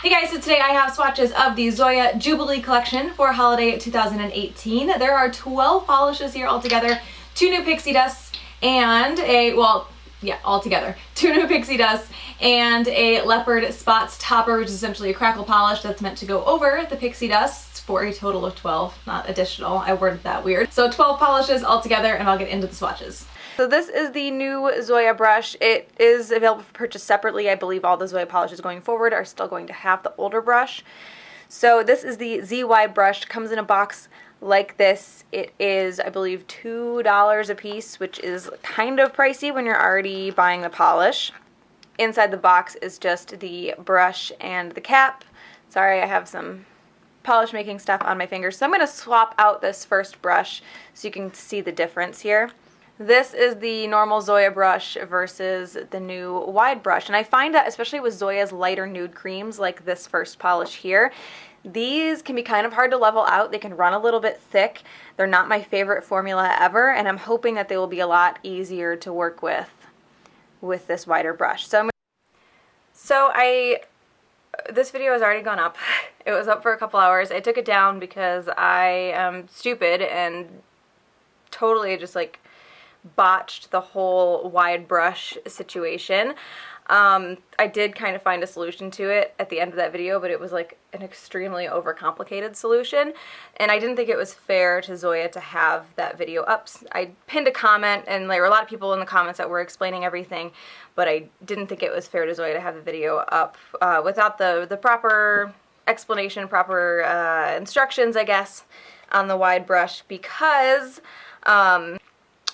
Hey guys, so today I have swatches of the Zoya Jubilee collection for holiday 2018. There are 12 polishes here altogether, 2 new pixie dusts, and altogether 2 new pixie dusts and a Leopard Spots topper, which is essentially a crackle polish that's meant to go over the pixie dusts for a total of 12, not additional. I worded that weird. So 12 polishes altogether, and I'll get into the swatches. So this is the new Zoya brush. It is available for purchase separately. I believe all the Zoya polishes going forward are still going to have the older brush. So this is the ZY brush. Comes in a box like this. It is, I believe, $2 a piece, which is kind of pricey when you're already buying the polish. Inside the box is just the brush and the cap. Sorry, I have some polish making stuff on my fingers. So I'm going to swap out this first brush so you can see the difference here. This is the normal Zoya brush versus the new wide brush. And I find that especially with Zoya's lighter nude creams like this first polish here, these can be kind of hard to level out. They can run a little bit thick. They're not my favorite formula ever, and I'm hoping that they will be a lot easier to work with this wider brush. This video has already gone up. It was up for a couple hours. I took it down because I am stupid and totally just like botched the whole wide brush situation. I did kind of find a solution to it at the end of that video, but it was like an extremely overcomplicated solution, and I didn't think it was fair to Zoya to have that video up. I pinned a comment, and there were a lot of people in the comments that were explaining everything, but I didn't think it was fair to Zoya to have the video up without the proper explanation, proper instructions, I guess, on the wide brush, because a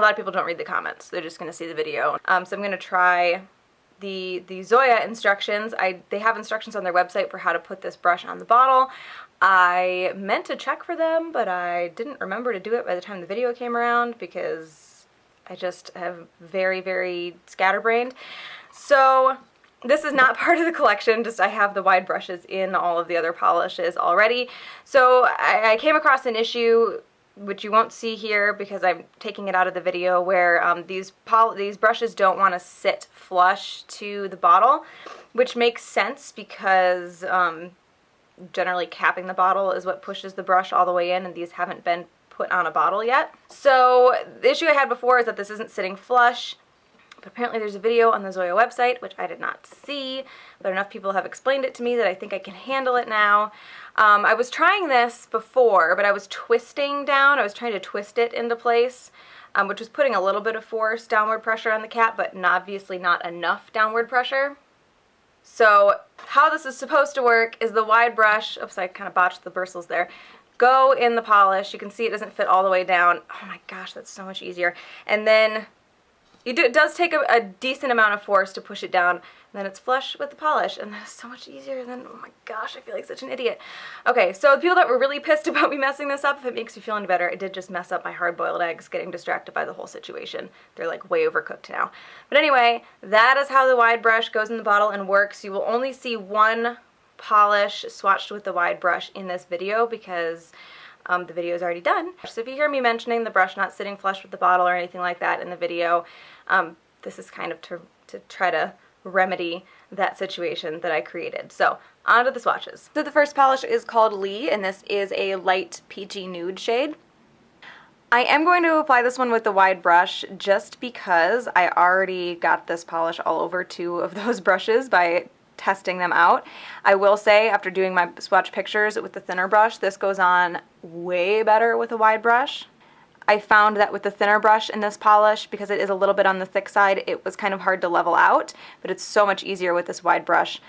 lot of people don't read the comments. They're just going to see the video. So I'm going to try the Zoya instructions. They have instructions on their website for how to put this brush on the bottle. I meant to check for them, but I didn't remember to do it by the time the video came around because I just have very, very scatterbrained. So this is not part of the collection, just I have the wide brushes in all of the other polishes already. So I came across an issue, which you won't see here because I'm taking it out of the video, where these brushes don't want to sit flush to the bottle, which makes sense because generally capping the bottle is what pushes the brush all the way in, and these haven't been put on a bottle yet. So the issue I had before is that this isn't sitting flush, but apparently there's a video on the Zoya website, which I did not see, but enough people have explained it to me that I think I can handle it now. I was trying this before, but I was twisting down. I was trying to twist it into place, which was putting a little bit of force, downward pressure on the cap, but obviously not enough downward pressure. So how this is supposed to work is the wide brush, oops, I kind of botched the bristles there, go in the polish. You can see it doesn't fit all the way down. Oh my gosh, that's so much easier. And then it does take a decent amount of force to push it down, and then it's flush with the polish, and that's so much easier than, oh my gosh, I feel like such an idiot. Okay, so the people that were really pissed about me messing this up, if it makes you feel any better, it did just mess up my hard-boiled eggs getting distracted by the whole situation. They're like way overcooked now. But anyway, that is how the wide brush goes in the bottle and works. You will only see one polish swatched with the wide brush in this video because the video is already done. So if you hear me mentioning the brush not sitting flush with the bottle or anything like that in the video, this is kind of to try to remedy that situation that I created. So on to the swatches. So the first polish is called Leigh, and this is a light peachy nude shade. I am going to apply this one with the wide brush just because I already got this polish all over 2 of those brushes by testing them out. I will say, after doing my swatch pictures with the thinner brush, this goes on way better with a wide brush. I found that with the thinner brush in this polish, because it is a little bit on the thick side, it was kind of hard to level out, but it's so much easier with this wide brush.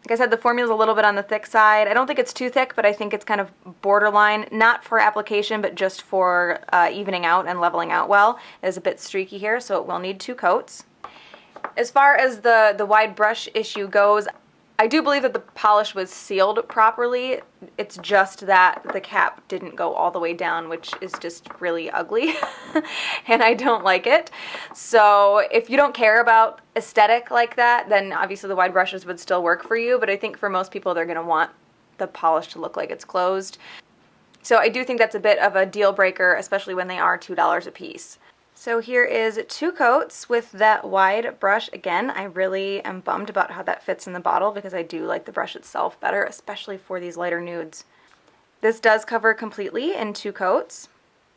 Like I said, the formula is a little bit on the thick side. I don't think it's too thick, but I think it's kind of borderline, not for application, but just for evening out and leveling out well. It is a bit streaky here, so it will need 2 coats. As far as the wide brush issue goes, I do believe that the polish was sealed properly. It's just that the cap didn't go all the way down, which is just really ugly, and I don't like it. So if you don't care about aesthetic like that, then obviously the wide brushes would still work for you, but I think for most people they're going to want the polish to look like it's closed. So I do think that's a bit of a deal breaker, especially when they are $2 a piece. So here is 2 coats with that wide brush. Again, I really am bummed about how that fits in the bottle because I do like the brush itself better, especially for these lighter nudes. This does cover completely in 2 coats,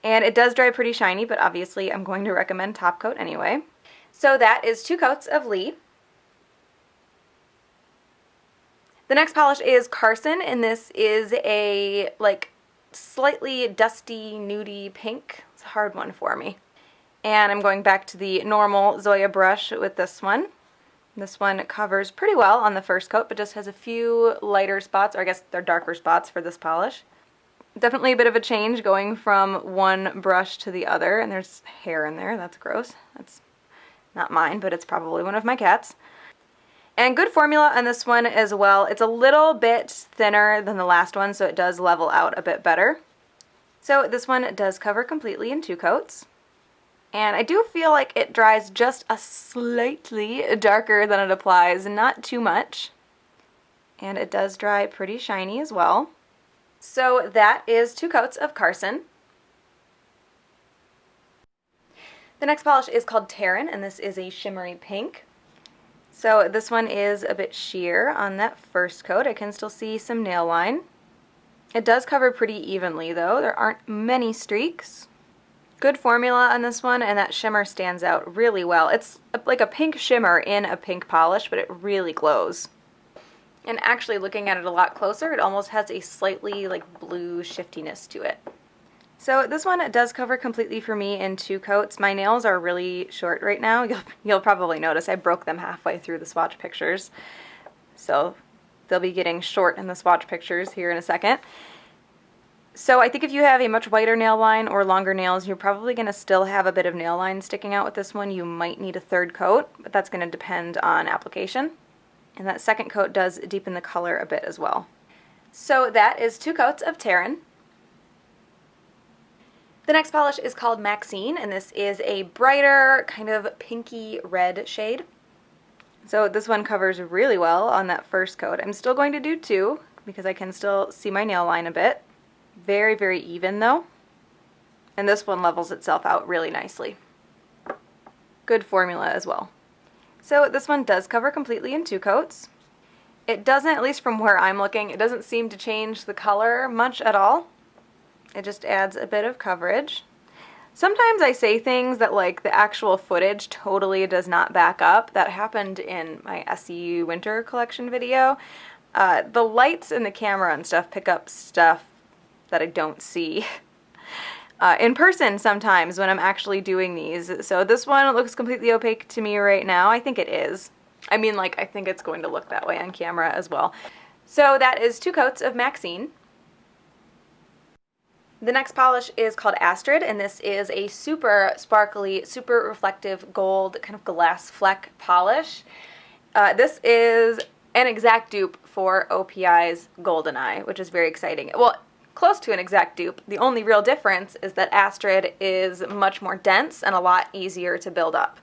and it does dry pretty shiny, but obviously I'm going to recommend top coat anyway. So that is 2 coats of Leigh. The next polish is Carson, and this is a like slightly dusty, nudie pink. It's a hard one for me. And I'm going back to the normal Zoya brush with this one. This one covers pretty well on the first coat, but just has a few lighter spots, or I guess they're darker spots for this polish. Definitely a bit of a change going from one brush to the other, and there's hair in there. That's gross. That's not mine, but it's probably one of my cats. And good formula on this one as well. It's a little bit thinner than the last one, so it does level out a bit better. So this one does cover completely in 2 coats. And I do feel like it dries just a slightly darker than it applies, not too much. And it does dry pretty shiny as well. So that is 2 coats of Carson. The next polish is called Taryn, and this is a shimmery pink. So this one is a bit sheer on that first coat. I can still see some nail line. It does cover pretty evenly though. There aren't many streaks. Good formula on this one, and that shimmer stands out really well. It's like a pink shimmer in a pink polish, but it really glows. And actually looking at it a lot closer, it almost has a slightly like blue shiftiness to it. So this one does cover completely for me in 2 coats. My nails are really short right now. You'll probably notice I broke them halfway through the swatch pictures. So they'll be getting short in the swatch pictures here in a second. So I think if you have a much wider nail line or longer nails, you're probably going to still have a bit of nail line sticking out with this one. You might need a 3rd coat, but that's going to depend on application. And that 2nd coat does deepen the color a bit as well. So that is 2 coats of Taryn. The next polish is called Maxine, and this is a brighter, kind of pinky red shade. So this one covers really well on that first coat. I'm still going to do 2 because I can still see my nail line a bit. Very, very even though. And this one levels itself out really nicely. Good formula as well. So this one does cover completely in 2 coats. It doesn't, at least from where I'm looking, it doesn't seem to change the color much at all. It just adds a bit of coverage. Sometimes I say things that like the actual footage totally does not back up. That happened in my SEU winter collection video. The lights and the camera and stuff pick up stuff that I don't see in person sometimes when I'm actually doing these. So this one looks completely opaque to me right now. I think it is. I mean, like, I think it's going to look that way on camera as well. So that is 2 coats of Maxine. The next polish is called Astrid, and this is a super sparkly, super reflective gold kind of glass fleck polish. This is an exact dupe for OPI's Goldeneye, which is very exciting. Well, close to an exact dupe. The only real difference is that Astrid is much more dense and a lot easier to build up.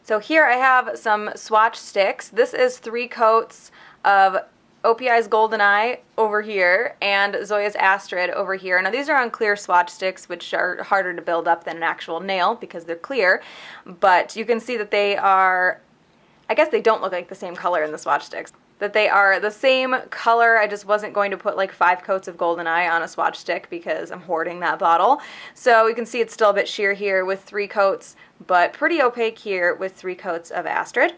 So here I have some swatch sticks. This is 3 coats of OPI's Goldeneye over here and Zoya's Astrid over here. Now these are on clear swatch sticks, which are harder to build up than an actual nail because they're clear, but you can see that they are, I guess they don't look like the same color in the swatch sticks. That they are the same color. I just wasn't going to put like 5 coats of Goldeneye on a swatch stick because I'm hoarding that bottle. So you can see it's still a bit sheer here with 3 coats, but pretty opaque here with 3 coats of Astrid.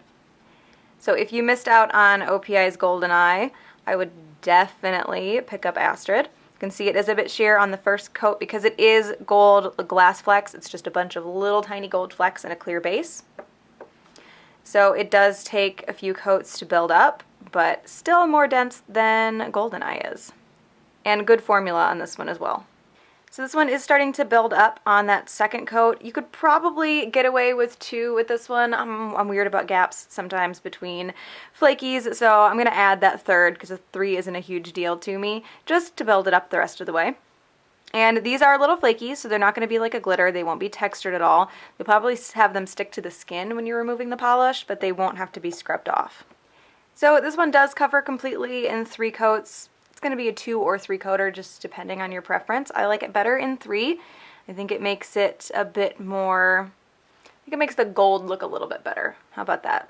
So if you missed out on OPI's Goldeneye, I would definitely pick up Astrid. You can see it is a bit sheer on the first coat because it is gold glass flecks. It's just a bunch of little tiny gold flecks and a clear base. So it does take a few coats to build up, but still more dense than Goldeneye is. And good formula on this one as well. So this one is starting to build up on that second coat. You could probably get away with 2 with this one. I'm weird about gaps sometimes between flakies, so I'm going to add that 3rd because a 3 isn't a huge deal to me, just to build it up the rest of the way. And these are little flakies, so they're not going to be like a glitter. They won't be textured at all. You'll probably have them stick to the skin when you're removing the polish, but they won't have to be scrubbed off. So this one does cover completely in 3 coats. It's going to be a 2 or 3 coater, just depending on your preference. I like it better in 3. I think it makes it a bit more think it makes the gold look a little bit better. How about that?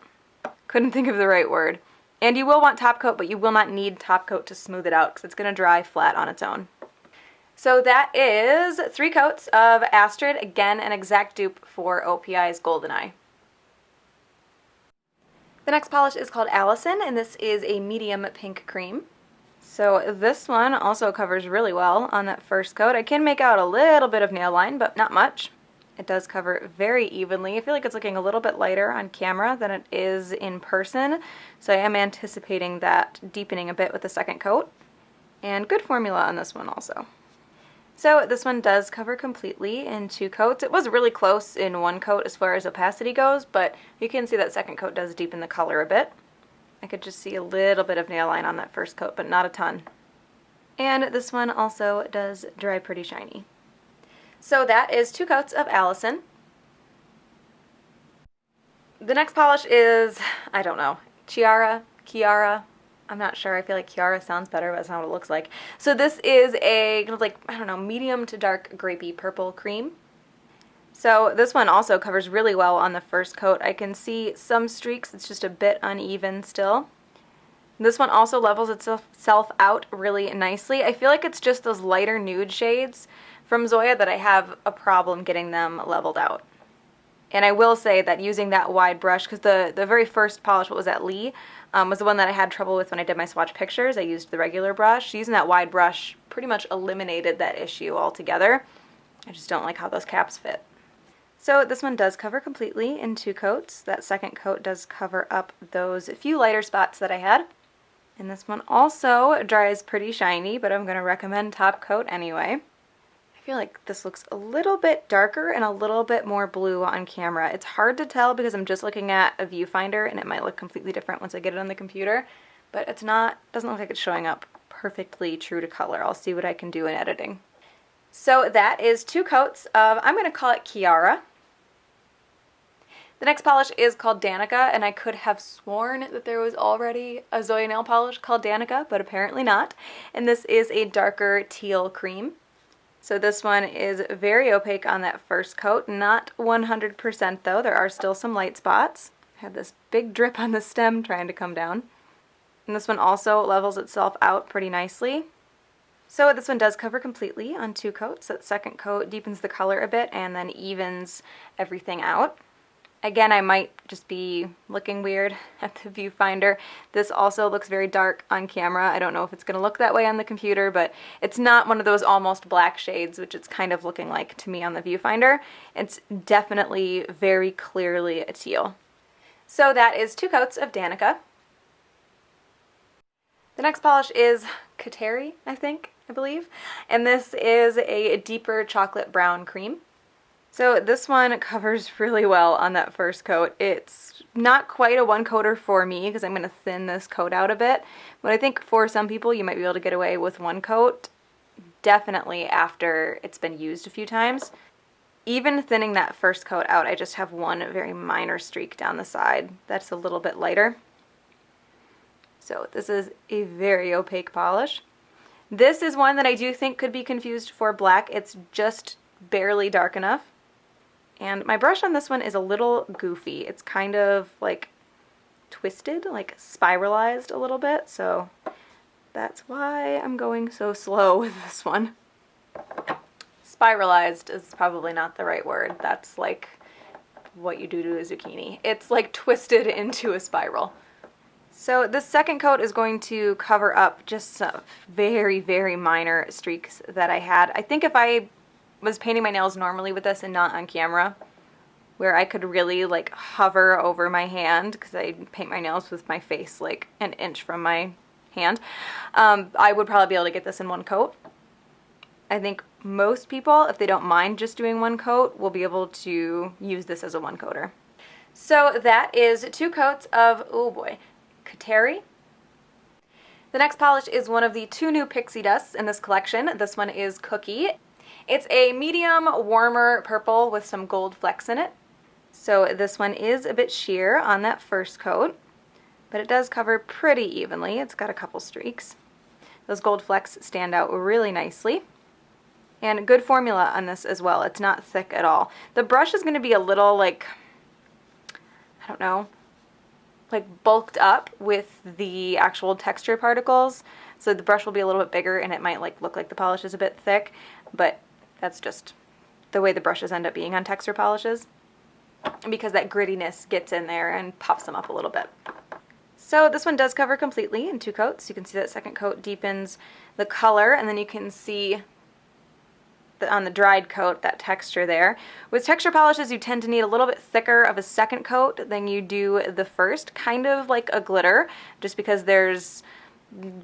Couldn't think of the right word. And you will want top coat, but you will not need top coat to smooth it out because it's going to dry flat on its own. So that is 3 coats of Astrid, again an exact dupe for OPI's Golden Eye. The next polish is called Allison, and this is a medium pink cream. So this one also covers really well on that first coat. I can make out a little bit of nail line, but not much. It does cover very evenly. I feel like it's looking a little bit lighter on camera than it is in person, so I am anticipating that deepening a bit with the second coat. And good formula on this one also. So this one does cover completely in 2 coats. It was really close in 1 coat as far as opacity goes, but you can see that second coat does deepen the color a bit. I could just see a little bit of nail line on that first coat, but not a ton. And this one also does dry pretty shiny. So that is 2 coats of Allison. The next polish is, I don't know, Chiara. I'm not sure. I feel like Chiara sounds better, but that's not what it looks like. So this is a kind of like, I don't know, medium to dark grapey purple cream. So this one also covers really well on the first coat. I can see some streaks. It's just a bit uneven still. This one also levels itself out really nicely. I feel like it's just those lighter nude shades from Zoya that I have a problem getting them leveled out. And I will say that using that wide brush, because the very first polish, what was that, Leigh, was the one that I had trouble with when I did my swatch pictures. I used the regular brush. Using that wide brush pretty much eliminated that issue altogether. I just don't like how those caps fit. So this one does cover completely in 2 coats. That second coat does cover up those few lighter spots that I had. And this one also dries pretty shiny, but I'm going to recommend top coat anyway. I feel like this looks a little bit darker and a little bit more blue on camera. It's hard to tell because I'm just looking at a viewfinder and it might look completely different once I get it on the computer, but it's not, doesn't look like it's showing up perfectly true to color. I'll see what I can do in editing. So that is 2 coats of, I'm going to call it Chiara. The next polish is called Danica, and I could have sworn that there was already a Zoya nail polish called Danica, but apparently not. And this is a darker teal cream. So this one is very opaque on that first coat, not 100% though. There are still some light spots. I have this big drip on the stem trying to come down. And this one also levels itself out pretty nicely. So this one does cover completely on 2 coats. That second coat deepens the color a bit and then evens everything out. Again, I might just be looking weird at the viewfinder. This also looks very dark on camera. I don't know if it's going to look that way on the computer, but it's not one of those almost black shades, which it's kind of looking like to me on the viewfinder. It's definitely very clearly a teal. So that is 2 coats of Danica. The next polish is Kateri, I believe. And this is a deeper chocolate brown cream. So this one covers really well on that first coat. It's not quite a 1-coater for me because I'm going to thin this coat out a bit. But I think for some people you might be able to get away with 1 coat, definitely after it's been used a few times. Even thinning that first coat out, I just have one very minor streak down the side that's a little bit lighter. So this is a very opaque polish. This is one that I do think could be confused for black. It's just barely dark enough. And my brush on this one is a little goofy. It's kind of like twisted, like spiralized a little bit, so that's why I'm going so slow with this one. Spiralized is probably not the right word. That's like what you do to a zucchini. It's like twisted into a spiral. So this second coat is going to cover up just some very, very minor streaks that I had. I think if I was painting my nails normally with this and not on camera, where I could really like hover over my hand, because I paint my nails with my face like an inch from my hand, I would probably be able to get this in 1 coat. I think most people, if they don't mind just doing 1 coat, will be able to use this as a 1-coater. So that is 2 coats of, oh boy, Kateri. The next polish is one of the 2 new pixie dusts in this collection. This one is Cookie. It's a medium warmer purple with some gold flecks in it. So this one is a bit sheer on that first coat, but it does cover pretty evenly. It's got a couple streaks. Those gold flecks stand out really nicely. And good formula on this as well. It's not thick at all. The brush is going to be a little like, I don't know, like bulked up with the actual texture particles. So the brush will be a little bit bigger and it might like look like the polish is a bit thick, but that's just the way the brushes end up being on texture polishes, because that grittiness gets in there and puffs them up a little bit. So this one does cover completely in 2 coats. You can see that second coat deepens the color, and then you can see on the dried coat that texture there. With texture polishes, you tend to need a little bit thicker of a second coat than you do the first, kind of like a glitter, just because there's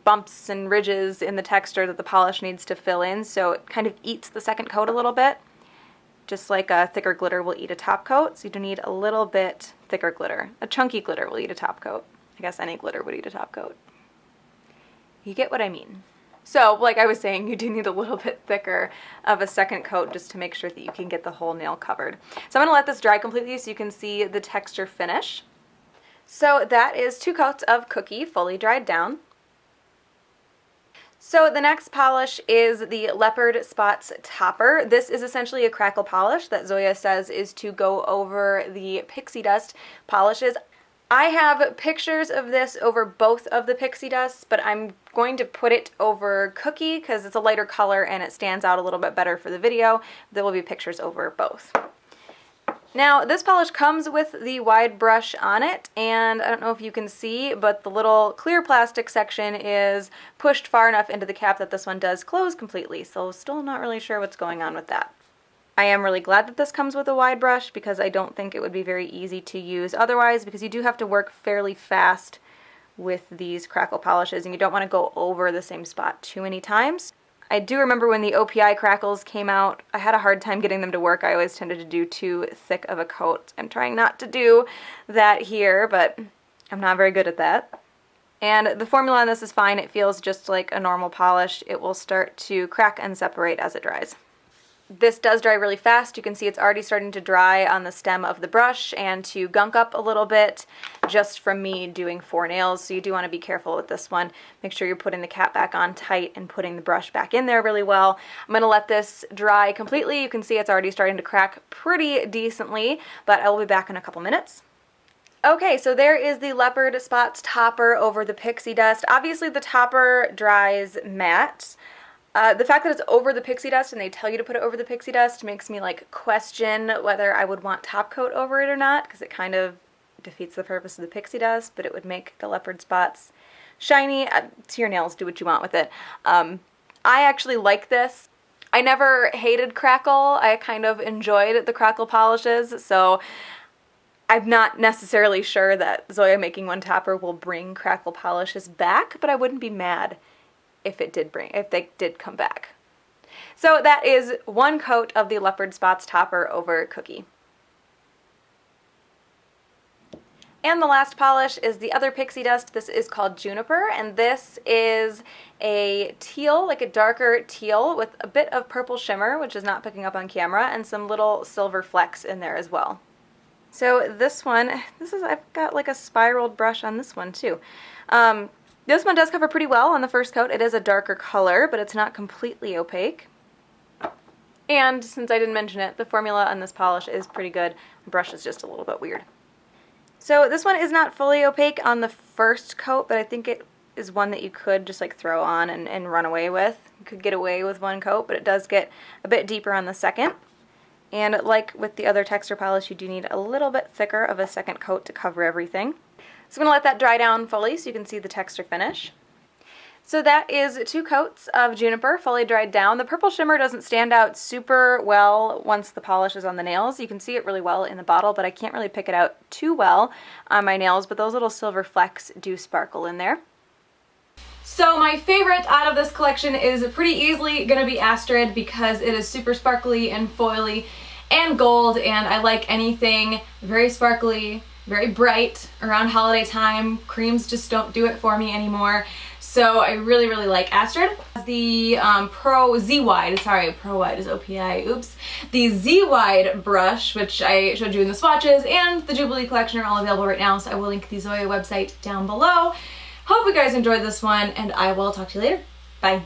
bumps and ridges in the texture that the polish needs to fill in, so it kind of eats the second coat a little bit, just like a thicker glitter will eat a top coat. So you do need a little bit thicker glitter. A chunky glitter will eat a top coat. I guess any glitter would eat a top coat. You get what I mean. So, like I was saying, you do need a little bit thicker of a second coat just to make sure that you can get the whole nail covered. So I'm going to let this dry completely so you can see the texture finish. So that is 2 coats of Cookie fully dried down. So the next polish is the Leopard Spots Topper. This is essentially a crackle polish that Zoya says is to go over the pixie dust polishes. I have pictures of this over both of the pixie dusts, but I'm going to put it over Cookie because it's a lighter color and it stands out a little bit better for the video. There will be pictures over both. Now this polish comes with the wide brush on it, and I don't know if you can see, but the little clear plastic section is pushed far enough into the cap that this one does close completely, so still not really sure what's going on with that. I am really glad that this comes with a wide brush because I don't think it would be very easy to use otherwise, because you do have to work fairly fast with these crackle polishes and you don't want to go over the same spot too many times. I do remember when the OPI crackles came out, I had a hard time getting them to work. I always tended to do too thick of a coat. I'm trying not to do that here, but I'm not very good at that. And the formula on this is fine. It feels just like a normal polish. It will start to crack and separate as it dries. This does dry really fast. You can see it's already starting to dry on the stem of the brush and to gunk up a little bit just from me doing 4 nails. So you do want to be careful with this one. Make sure you're putting the cap back on tight and putting the brush back in there really well. I'm going to let this dry completely. You can see it's already starting to crack pretty decently, but I will be back in a couple minutes. Okay, so there is the Leopard Spots Topper over the pixie dust. Obviously the topper dries matte. The fact that it's over the pixie dust and they tell you to put it over the pixie dust makes me like question whether I would want top coat over it or not, because it kind of defeats the purpose of the pixie dust, but it would make the leopard spots shiny. To your nails, do what you want with it. I actually like this. I never hated crackle. I kind of enjoyed the crackle polishes, so I'm not necessarily sure that Zoya making one topper will bring crackle polishes back, but I wouldn't be mad if they did come back. So that is 1 coat of the Leopard Spots Topper over Cookie. And the last polish is the other pixie dust. This is called Juniper, and this is a teal, like a darker teal with a bit of purple shimmer, which is not picking up on camera, and some little silver flecks in there as well. So this one, I've got like a spiraled brush on this one too. This one does cover pretty well on the first coat. It is a darker color, but it's not completely opaque. And since I didn't mention it, the formula on this polish is pretty good. The brush is just a little bit weird. So this one is not fully opaque on the first coat, but I think it is one that you could just like throw on and run away with. You could get away with 1 coat, but it does get a bit deeper on the second. And like with the other texture polish, you do need a little bit thicker of a second coat to cover everything. So I'm going to let that dry down fully so you can see the texture finish. So that is 2 coats of Juniper fully dried down. The purple shimmer doesn't stand out super well once the polish is on the nails. You can see it really well in the bottle, but I can't really pick it out too well on my nails, but those little silver flecks do sparkle in there. So my favorite out of this collection is pretty easily going to be Astrid because it is super sparkly and foily and gold, and I like anything very sparkly, very bright around holiday time. Creams just don't do it for me anymore. So I really, really like Astrid. The Pro Z-Wide, sorry, Pro Wide is OPI, oops. The Z-Wide brush, which I showed you in the swatches, and the Jubilee collection are all available right now, so I will link the Zoya website down below. Hope you guys enjoyed this one, and I will talk to you later. Bye.